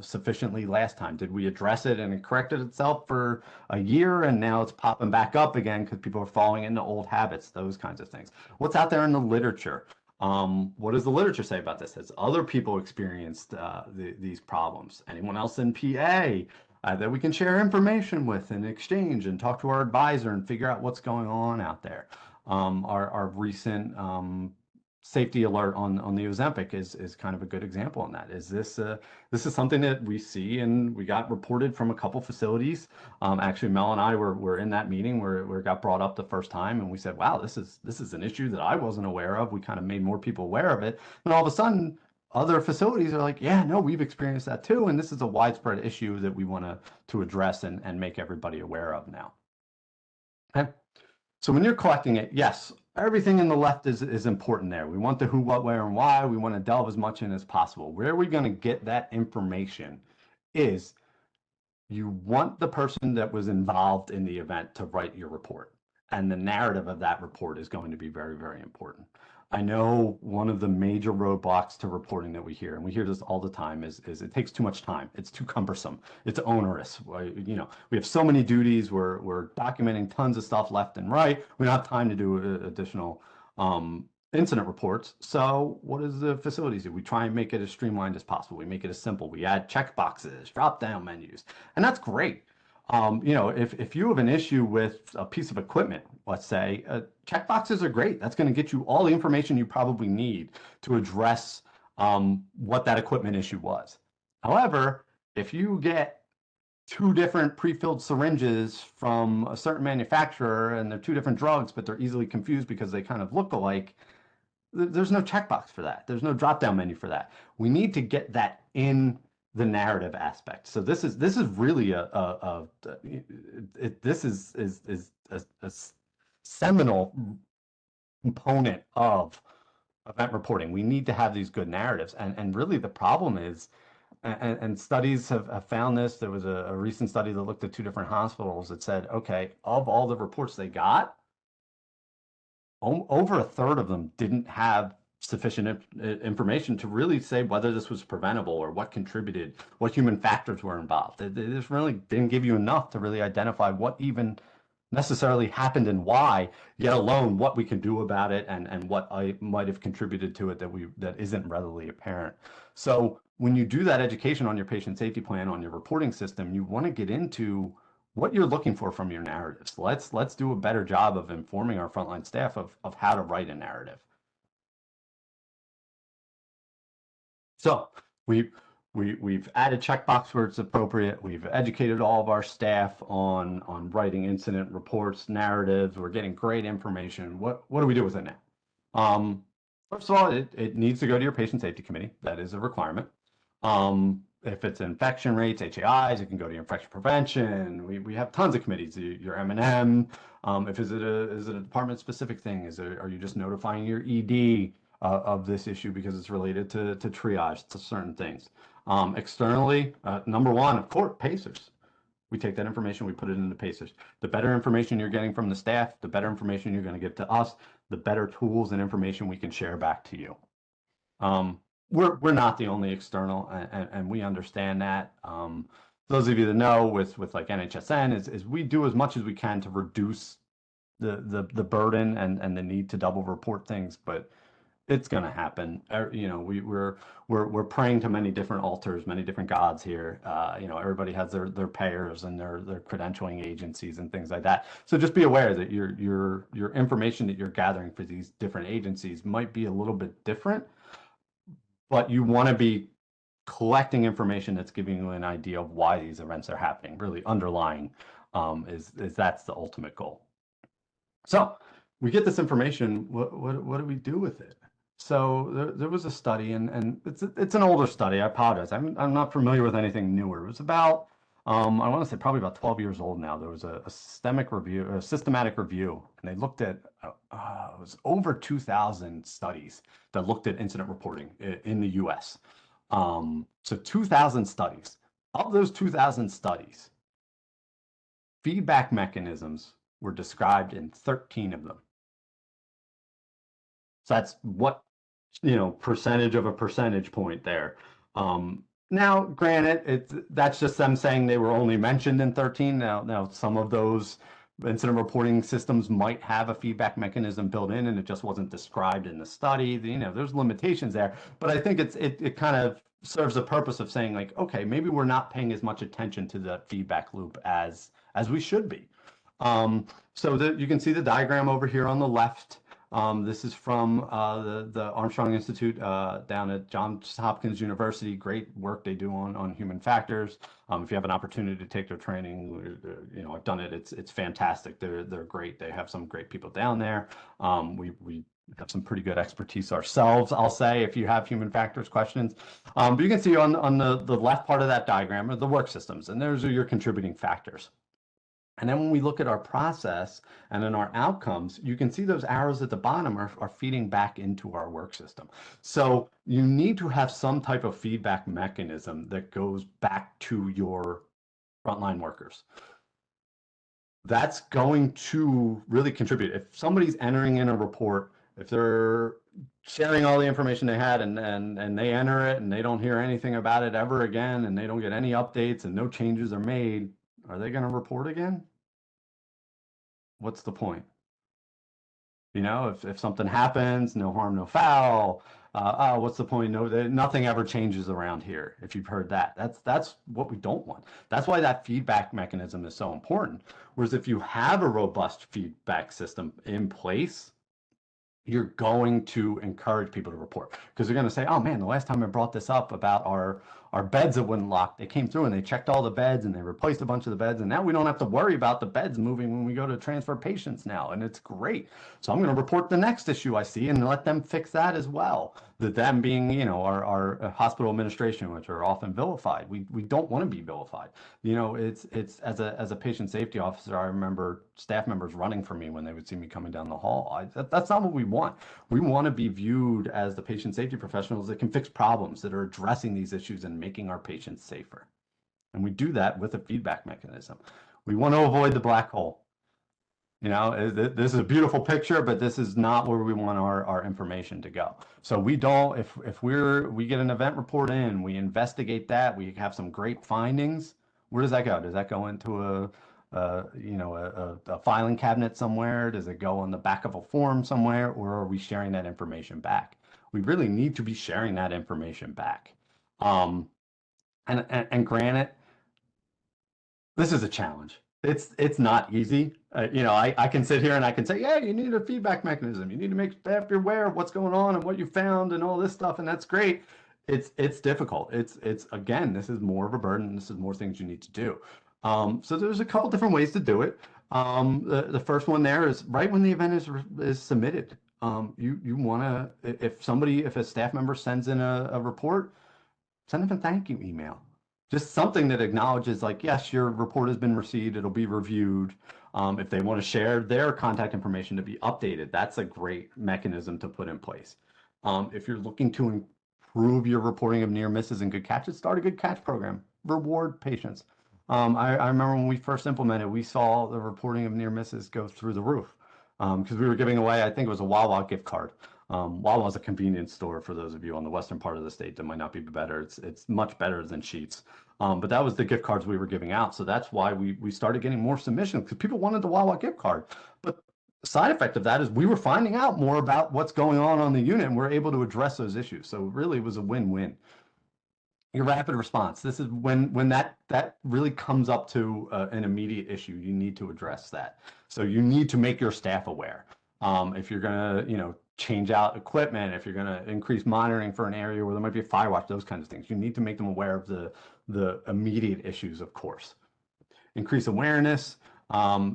sufficiently last time? Did we address it and it corrected itself for a year and now it's popping back up again because people are falling into old habits, those kinds of things? What's out there in the literature? What does the literature say about this? Has other people experienced these problems? Anyone else in PA that we can share information with and exchange and talk to our advisor and figure out what's going on out there? Our recent safety alert on the Ozempic is kind of a good example on that. This is something that we see and we got reported from a couple facilities. Actually, Mel and I were in that meeting where it got brought up the first time, and we said, "Wow, this is an issue that I wasn't aware of." We kind of made more people aware of it, and all of a sudden, other facilities are like, "Yeah, no, we've experienced that too, and this is a widespread issue that we want to address and make everybody aware of now." Okay. So when you're collecting it, yes, everything in the left is important there. We want the who, what, where, and why. We want to delve as much in as possible. Where are we going to get that information is you want the person that was involved in the event to write your report. And the narrative of that report is going to be very, very important. I know one of the major roadblocks to reporting that we hear, and we hear this all the time, is it takes too much time. It's too cumbersome. It's onerous. We have so many duties. We're documenting tons of stuff left and right. We don't have time to do additional incident reports. So what does the facilities do? We try and make it as streamlined as possible. We make it as simple. We add check boxes, drop down menus, and that's great. If you have an issue with a piece of equipment, let's say, check boxes are great. That's going to get you all the information you probably need to address what that equipment issue was. However, if you get two different pre-filled syringes from a certain manufacturer and they're two different drugs, but they're easily confused because they kind of look alike, there's no checkbox for that. There's no drop-down menu for that. We need to get that in the narrative aspect. So this is really a seminal component of event reporting. We need to have these good narratives, and really the problem is, and studies have found this. There was a recent study that looked at two different hospitals that said, okay, of all the reports they got, over a third of them didn't have sufficient information to really say whether this was preventable or what contributed, what human factors were involved. They just really didn't give you enough to really identify what even necessarily happened and why, yet alone what we can do about it and what I might have contributed to it that isn't readily apparent. So when you do that education on your patient safety plan, on your reporting system, you want to get into what you're looking for from your narratives. Let's do a better job of informing our frontline staff of how to write a narrative. So we've added checkbox where it's appropriate. We've educated all of our staff on writing incident reports, narratives. We're getting great information. What do we do with it now? First of all, it needs to go to your patient safety committee. That is a requirement. If it's infection rates, HAIs, it can go to your infection prevention. We have tons of committees. Your M&M. If is it a department specific thing? Are you just notifying your ED of this issue because it's related to triage to certain things? Externally, number one, of course, Pacers. We take that information, we put it into Pacers. The better information you're getting from the staff, the better information you're going to give to us, the better tools and information we can share back to you. We're not the only external, and we understand that. Those of you that know with like NHSN is we do as much as we can to reduce the burden and the need to double report things, but It's going to happen. You know, we're praying to many different altars, many different gods here. You know, everybody has their payers and their credentialing agencies and things like that. So just be aware that your information that you're gathering for these different agencies might be a little bit different, but you want to be collecting information that's giving you an idea of why these events are happening. Really underlying is that's the ultimate goal. So we get this information. What do we do with it? So there was a study, and it's an older study. I apologize. I'm not familiar with anything newer. It was about I want to say probably about 12 years old now. There was a systematic review, and they looked at it was over 2,000 studies that looked at incident reporting in the U.S. So 2,000 studies. Of those 2,000 studies, feedback mechanisms were described in 13 of them. So that's what, you know, percentage of a percentage point there. Now, granted, that's just them saying they were only mentioned in 13. Now some of those incident reporting systems might have a feedback mechanism built in, and it just wasn't described in the study. You know, there's limitations there, but I think it kind of serves the purpose of saying like, okay, maybe we're not paying as much attention to the feedback loop as we should be. So you can see the diagram over here on the left. This is from the Armstrong Institute down at Johns Hopkins University. Great work they do on human factors. If you have an opportunity to take their training, you know, I've done it. It's fantastic. They're great. They have some great people down there. We have some pretty good expertise ourselves, I'll say, if you have human factors questions. But you can see on the left part of that diagram are the work systems, and those are your contributing factors. And then when we look at our process and in our outcomes, you can see those arrows at the bottom are feeding back into our work system. So you need to have some type of feedback mechanism that goes back to your frontline workers. That's going to really contribute. If somebody's entering in a report, if they're sharing all the information they had and they enter it and they don't hear anything about it ever again and they don't get any updates and no changes are made, are they going to report again? What's the point? You know, if something happens, no harm, no foul. Oh, what's the point? No, nothing ever changes around here. If you've heard that, that's what we don't want. That's why that feedback mechanism is so important. Whereas if you have a robust feedback system in place, you're going to encourage people to report because they're going to say, oh man, the last time I brought this up about our beds that wouldn't lock, they came through and they checked all the beds and they replaced a bunch of the beds, and now we don't have to worry about the beds moving when we go to transfer patients now, and it's great. So I'm going to report the next issue I see and let them fix that as well. That them being, you know, our hospital administration, which are often vilified. We don't want to be vilified. You know, it's as a patient safety officer, I remember staff members running for me when they would see me coming down the hall. That's not what we want. We want to be viewed as the patient safety professionals that can fix problems, that are addressing these issues and making our patients safer. And we do that with a feedback mechanism. We want to avoid the black hole. You know, this is a beautiful picture, but this is not where we want our information to go. So we don't, if we get an event report in, we investigate that, we have some great findings, where does that go? Does that go into a filing cabinet somewhere? Does it go on the back of a form somewhere, or are we sharing that information back? We really need to be sharing that information back. And granted, this is a challenge. It's not easy. You know, I can sit here and I can say, yeah, you need a feedback mechanism. You need to make staff aware of what's going on and what you found and all this stuff, and that's great. It's difficult. It's again, this is more of a burden. This is more things you need to do. So there's a couple different ways to do it. The first one there is right when the event is submitted. You want to, if a staff member sends in a report, send them a thank you email. Just something that acknowledges like, yes, your report has been received, it'll be reviewed. If they want to share their contact information to be updated, that's a great mechanism to put in place. If you're looking to improve your reporting of near misses and good catches, start a good catch program. Reward patients. I remember when we first implemented, we saw the reporting of near misses go through the roof because we were giving away, I think it was a Wawa gift card. Wawa is a convenience store for those of you on the western part of the state that might not be better. It's much better than Sheetz. But that was the gift cards we were giving out. So that's why we started getting more submissions because people wanted the Wawa gift card. But side effect of that is we were finding out more about what's going on the unit, and we're able to address those issues. So really, it was a win-win. Your rapid response. This is when that really comes up to an immediate issue. You need to address that. So you need to make your staff aware. If you're gonna, change out equipment, if you're gonna increase monitoring for an area where there might be a fire watch, those kinds of things, you need to make them aware of the immediate issues, of course. Increase awareness.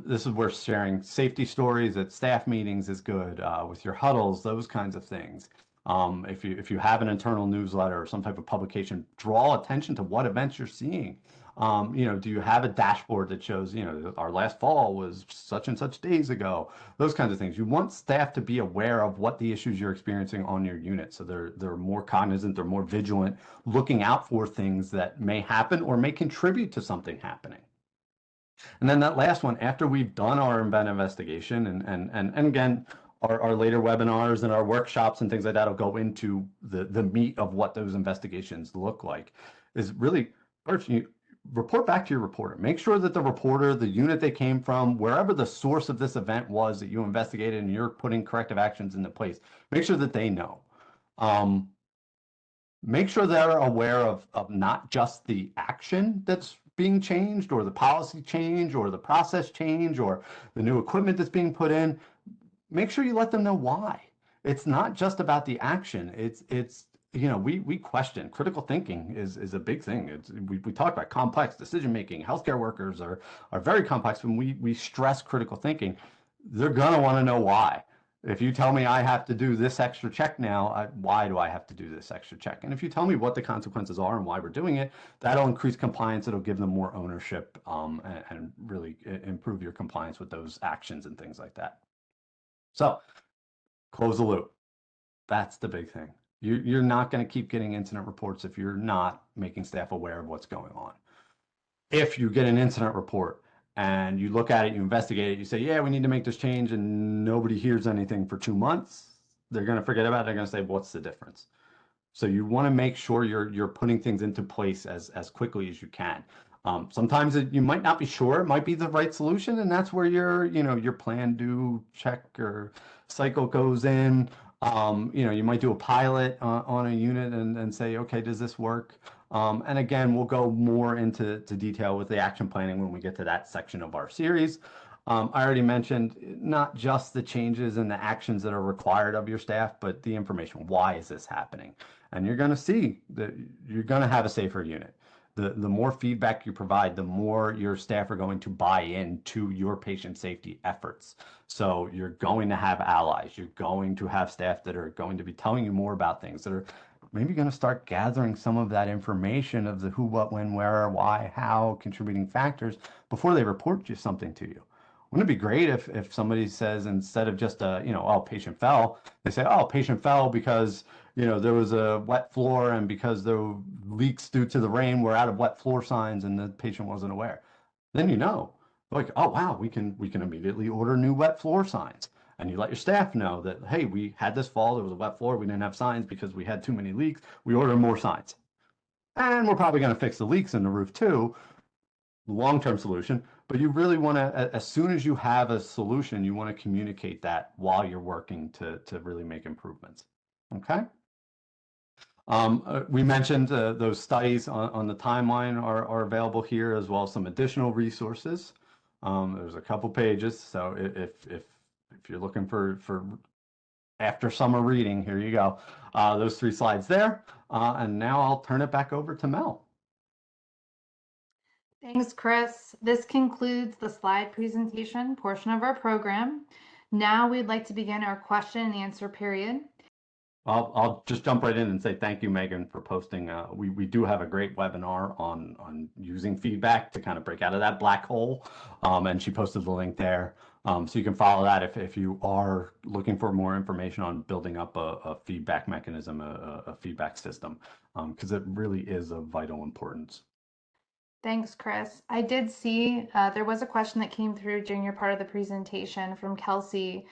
This is where sharing safety stories at staff meetings is good, with your huddles, those kinds of things. If you have an internal newsletter or some type of publication, draw attention to what events you're seeing. Do you have a dashboard that shows, our last fall was such and such days ago? Those kinds of things. You want staff to be aware of what the issues you're experiencing on your unit, so they're more cognizant, they're more vigilant, looking out for things that may happen or may contribute to something happening. And then that last one, after we've done our event investigation, and again, our later webinars and our workshops and things like that will go into the meat of what those investigations look like, is really first you report back to your reporter. Make sure that the reporter, the unit they came from, wherever the source of this event was that you investigated and you're putting corrective actions into place, make sure that they know. Make sure they're aware of not just the action that's being changed or the policy change or the process change or the new equipment that's being put in. Make sure you let them know why. It's not just about the action. It's we question critical thinking is a big thing. We talk about complex decision making. Healthcare workers are very complex. When we stress critical thinking, they're gonna want to know why. If you tell me I have to do this extra check now, why do I have to do this extra check? And if you tell me what the consequences are and why we're doing it, that'll increase compliance. It'll give them more ownership, and really improve your compliance with those actions and things like that. So close the loop. That's the big thing. You're not going to keep getting incident reports if you're not making staff aware of what's going on. If you get an incident report and you look at it, you investigate it, you say, yeah, we need to make this change, and nobody hears anything for 2 months, they're going to forget about it. They're going to say, what's the difference? So you want to make sure you're putting things into place as quickly as you can. Sometimes you might not be sure it might be the right solution, and that's where your plan do check or cycle goes in. You might do a pilot on a unit and say, okay, does this work? And again, we'll go more into detail with the action planning when we get to that section of our series. I already mentioned not just the changes and the actions that are required of your staff, but the information. Why is this happening? And you're going to see that you're going to have a safer unit. The more feedback you provide, the more your staff are going to buy into your patient safety efforts. So you're going to have allies. You're going to have staff that are going to be telling you more about things, that are maybe going to start gathering some of that information of the who, what, when, where, why, how, contributing factors before they report you something to you. Wouldn't it be great if somebody says, instead of just oh, patient fell, they say, oh, patient fell because there was a wet floor, and because the leaks due to the rain were out of wet floor signs and the patient wasn't aware. Then like, oh wow, we can immediately order new wet floor signs. And you let your staff know that, hey, we had this fall, there was a wet floor, we didn't have signs because we had too many leaks, we ordered more signs. And we're probably going to fix the leaks in the roof too, long-term solution. But you really want to, as soon as you have a solution, you want to communicate that while you're working to really make improvements. Okay. We mentioned those studies on the timeline are available here, as well as some additional resources. There's a couple pages, so if you're looking for after summer reading, here you go. Those 3 slides there. And now I'll turn it back over to Mel. Thanks, Chris. This concludes the slide presentation portion of our program. Now we'd like to begin our question and answer period. I'll just jump right in and say thank you, Megan, for posting. We do have a great webinar on using feedback to kind of break out of that black hole, and she posted the link there. So you can follow that if you are looking for more information on building up a feedback mechanism, a feedback system, because it really is of vital importance. Thanks, Chris. I did see there was a question that came through during your part of the presentation from Kelsey.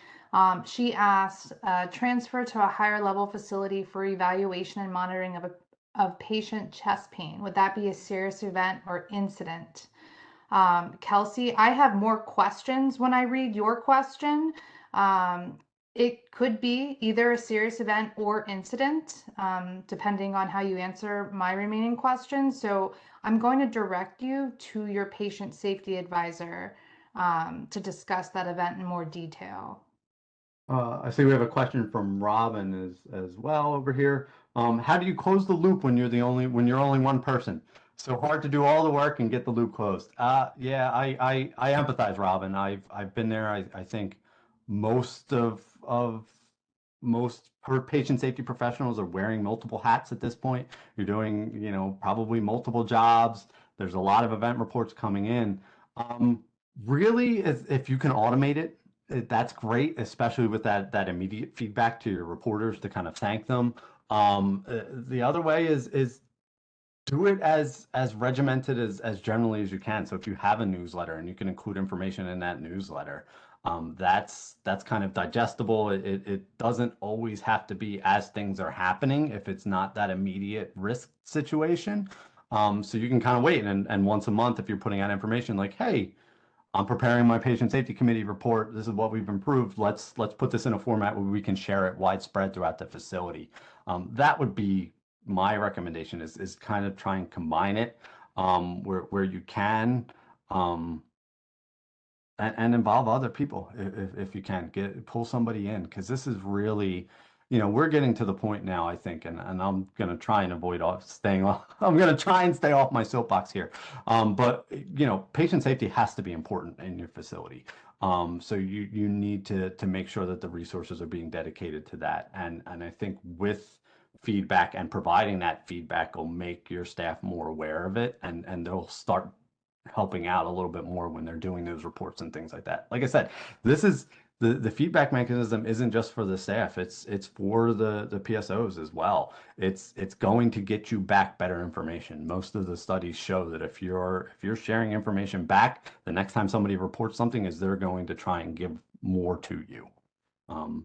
She asked, transfer to a higher level facility for evaluation and monitoring of patient chest pain. Would that be a serious event or incident? Kelsey, I have more questions when I read your question. It could be either a serious event or incident, depending on how you answer my remaining questions. So I'm going to direct you to your patient safety advisor to discuss that event in more detail. I see we have a question from Robin as well over here. How do you close the loop when you're only one person? So hard to do all the work and get the loop closed. Yeah, I empathize, Robin. I've been there. I think most of most patient safety professionals are wearing multiple hats at this point. You're doing, probably multiple jobs. There's a lot of event reports coming in. Really, if you can automate it, that's great, especially with that immediate feedback to your reporters to kind of thank them. The other way is do it as regimented as generally as you can. So if you have a newsletter and you can include information in that newsletter, that's kind of digestible. It doesn't always have to be as things are happening if it's not that immediate risk situation. So you can kind of wait and once a month if you're putting out information like, hey, I'm preparing my patient safety committee report. This is what we've improved. Let's put this in a format where we can share it widespread throughout the facility. That would be my recommendation is kind of try and combine it where you can and involve other people if you can pull somebody in because this is really we're getting to the point now I think and I'm going to try and avoid staying off I'm going to try and stay off my soapbox here but patient safety has to be important in your facility so you need to make sure that the resources are being dedicated to that and I think with feedback and providing that feedback will make your staff more aware of it and they'll start helping out a little bit more when they're doing those reports and things like that. Like I said, this is the feedback mechanism isn't just for the staff. It's for the PSOs as well. It's going to get you back better information. Most of the studies show that if you're sharing information back, the next time somebody reports something is they're going to try and give more to you.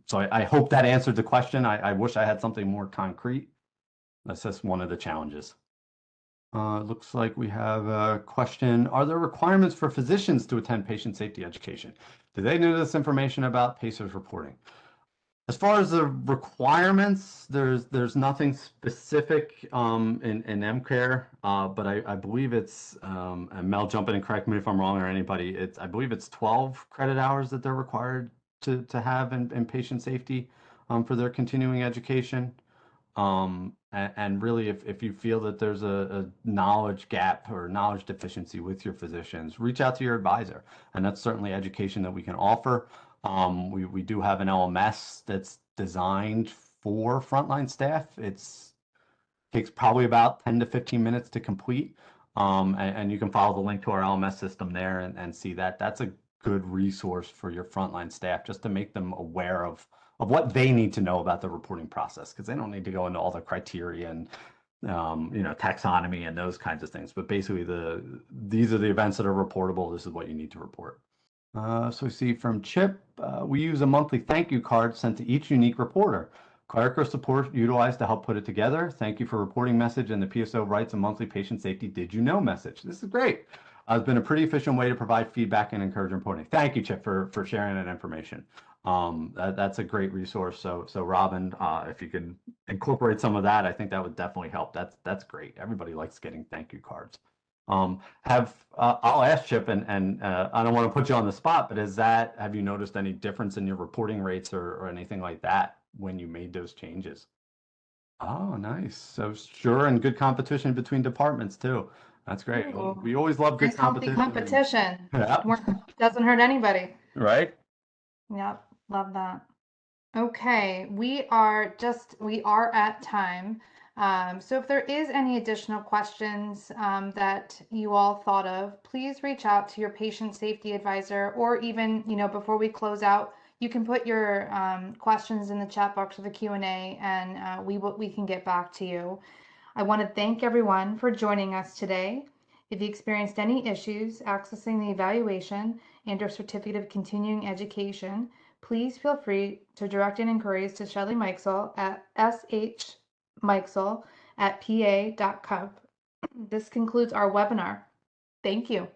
So I hope that answered the question. I wish I had something more concrete. That's just one of the challenges. Looks like we have a question. Are there requirements for physicians to attend patient safety education? Do they know this information about PACERS reporting? As far as the requirements, there's nothing specific in MCARE, but I believe it's, and Mel, jump in and correct me if I'm wrong or anybody, I believe it's 12 credit hours that they're required to have in patient safety for their continuing education. And really, if you feel that there's a knowledge gap or knowledge deficiency with your physicians, reach out to your advisor. And that's certainly education that we can offer. We do have an LMS that's designed for frontline staff. Takes probably about 10 to 15 minutes to complete. And you can follow the link to our LMS system there and see that. That's a good resource for your frontline staff just to make them aware of what they need to know about the reporting process because they don't need to go into all the criteria and taxonomy and those kinds of things. But basically, these are the events that are reportable. This is what you need to report. So we see from Chip, we use a monthly thank you card sent to each unique reporter. Clerical support utilized to help put it together. Thank you for reporting message and the PSO writes a monthly patient safety did you know message. This is great. It's been a pretty efficient way to provide feedback and encourage reporting. Thank you, Chip, for sharing that information. That's a great resource. So Robin, if you can incorporate some of that, I think that would definitely help. That's great. Everybody likes getting thank you cards. I'll ask Chip, and I don't want to put you on the spot, but have you noticed any difference in your reporting rates or anything like that when you made those changes? Oh, nice. So sure, and good competition between departments too. That's great. Ooh, We always love good nice healthy competition. competition. Yeah. Doesn't hurt anybody. Right? Yep, love that. Okay, we are at time. So if there is any additional questions that you all thought of, please reach out to your patient safety advisor, or even, before we close out, you can put your questions in the chat box or the Q&A, and we can get back to you. I want to thank everyone for joining us today. If you experienced any issues accessing the evaluation and/or certificate of continuing education, please feel free to direct an inquiries to Shelley Mikesell at shmikesell@pa.gov. This concludes our webinar. Thank you.